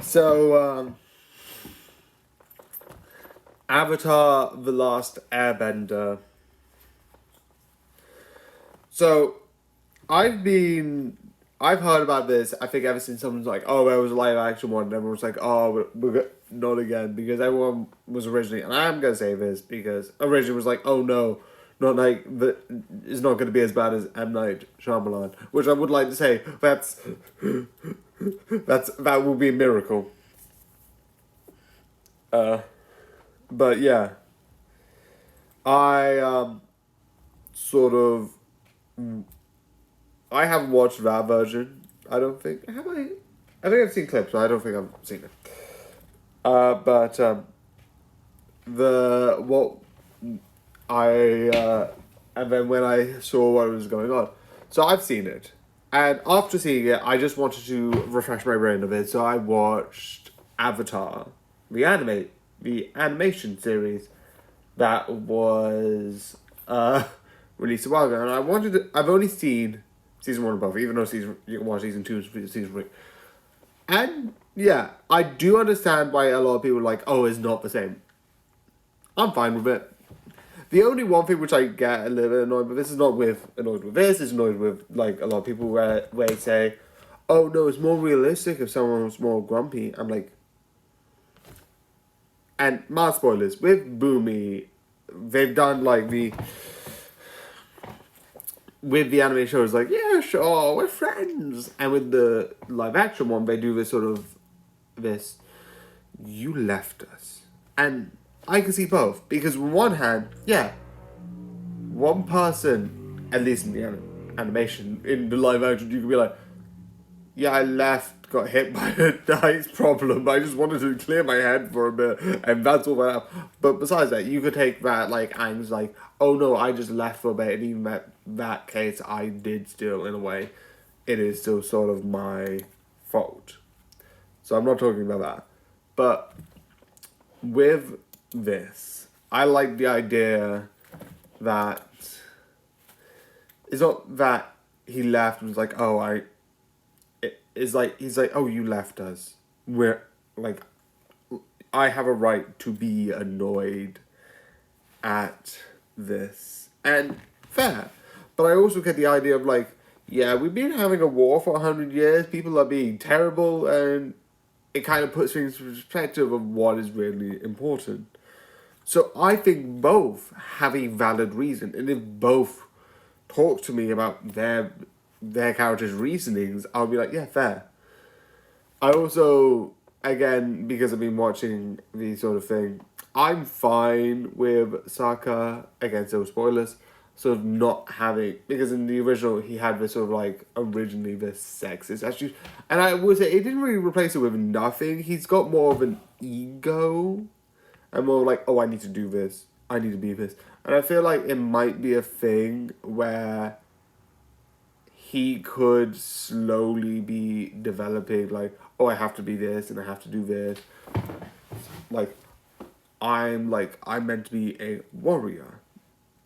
So, Avatar: The Last Airbender. So, I've heard about this. I think ever since someone's like, "Oh, there was a live action one," and everyone's like, "Oh, not again," because everyone was originally, and I am gonna say this because originally was like, "Oh no, not like the, it's not gonna be as bad as M Night Shyamalan," which I would like to say that will be a miracle. Uh, but yeah, I sort of I haven't watched that version. I don't think have I. I think I've seen clips, but I don't think I've seen it. But the what I and then when I saw what was going on, so I've seen it, and after seeing it, I just wanted to refresh my brain a bit. So I watched Avatar, the animation series that was released a while ago, and I've only seen season one above, even though you can watch season two and season three. And yeah, I do understand why a lot of people are like, oh, it's not the same. I'm fine with it. The only one thing which I get a little bit annoyed with, this is not with annoyed with this, is annoyed with like a lot of people where they say, oh no, it's more realistic if someone was more grumpy. I'm like, and mild spoilers with Boomy, they've done like the with the anime shows, like, yeah, sure, we're friends. And with the live action one, they do this sort of, this, you left us. And I can see both. Because on one hand, yeah, one person, at least in the animation, in the live action, you can be like, yeah, I left, got hit by a dice problem. I just wanted to clear my head for a bit, and that's all that happened. But besides that, you could take that, like, angst, like, oh no, I just left for a bit, and even that case, I did still, in a way, it is still sort of my fault. So I'm not talking about that. But with this, I like the idea that it's not that he left and was like, oh, it's like, he's like, oh, you left us. We're, like, I have a right to be annoyed at this. And fair. But I also get the idea of, like, yeah, we've been having a war for 100 years. People are being terrible. And it kind of puts things in perspective of what is really important. So I think both have a valid reason. And if both talk to me about their characters' reasonings, I'll be like, yeah, fair. I also, again, because I've been watching the sort of thing, I'm fine with Sokka, again, so spoilers, sort of not having, because in the original, he had this sort of like, originally this sexist attitude, and I would say, it didn't really replace it with nothing. He's got more of an ego, and more like, oh, I need to do this, I need to be this, and I feel like it might be a thing where he could slowly be developing, like, oh, I have to be this and I have to do this. Like, I'm meant to be a warrior.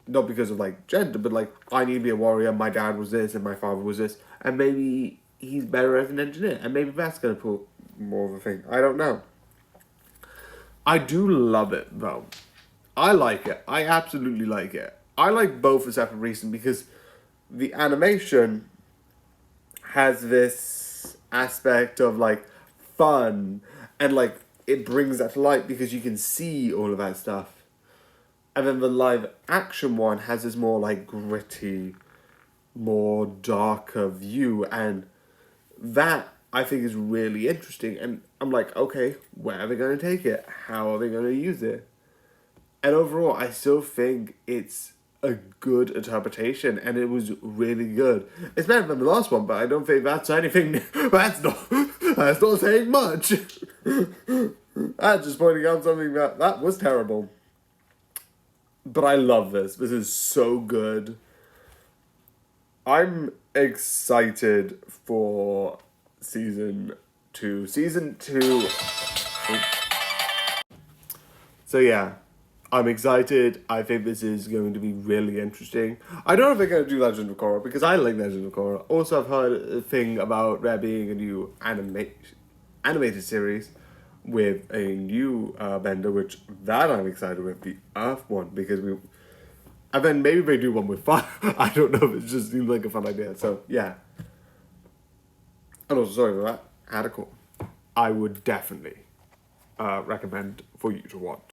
Not because of like gender, but like, I need to be a warrior. My dad was this and my father was this. And maybe he's better as an engineer. And maybe that's going to put more of a thing. I don't know. I do love it though. I like it. I absolutely like it. I like both for separate reasons because the animation has this aspect of like fun and like it brings that to light because you can see all of that stuff. And then the live action one has this more like gritty, more darker view, and that I think is really interesting. And I'm like, okay, where are they going to take it? How are they going to use it? And overall, I still think it's a good interpretation, and it was really good. It's better than the last one, but I don't think that's anything. That's not saying much. That's just pointing out something that was terrible. But I love this. This is so good. I'm excited for season 2. Season 2. So yeah. I'm excited. I think this is going to be really interesting. I don't know if they're going to do Legend of Korra because I like Legend of Korra. Also, I've heard a thing about there being a new animation. animated series with a new Bender, which that I'm excited with, the Earth one, because we. And then maybe they do one with fire. I don't know. It just seems like a fun idea. So yeah. And also, sorry for that. Had a call. I would definitely recommend for you to watch.